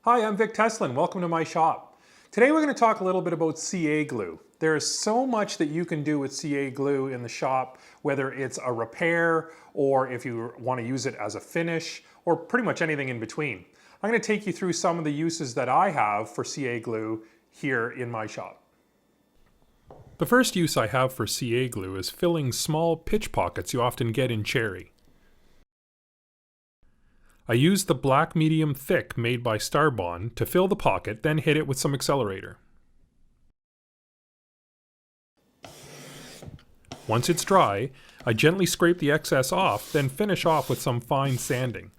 Hi, I'm Vic Tesolin. Welcome to my shop. Today we're going to talk a little bit about CA glue. There is so much that you can do with CA glue in the shop, whether it's a repair or if you want to use it as a finish or pretty much anything in between. I'm going to take you through some of the uses that I have for CA glue here in my shop. The first use I have for CA glue is filling small pitch pockets you often get in cherry. I use the black medium thick made by Starbond to fill the pocket, then hit it with some Accelerator. Once it's dry, I gently scrape the excess off, then finish off with some fine sanding.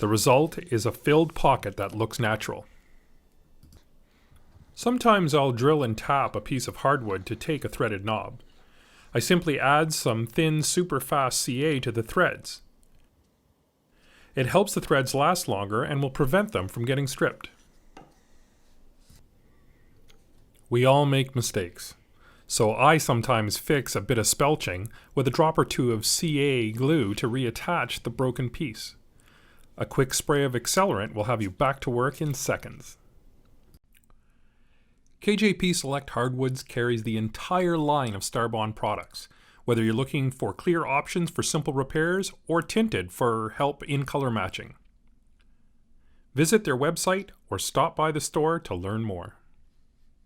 The result is a filled pocket that looks natural. Sometimes I'll drill and tap a piece of hardwood to take a threaded knob. I simply add some thin super fast CA to the threads. It helps the threads last longer and will prevent them from getting stripped. We all make mistakes, so I sometimes fix a bit of spelching with a drop or two of CA glue to reattach the broken piece. A quick spray of accelerant will have you back to work in seconds. KJP Select Hardwoods carries the entire line of Starbond products, whether you're looking for clear options for simple repairs or tinted for help in color matching. Visit their website or stop by the store to learn more.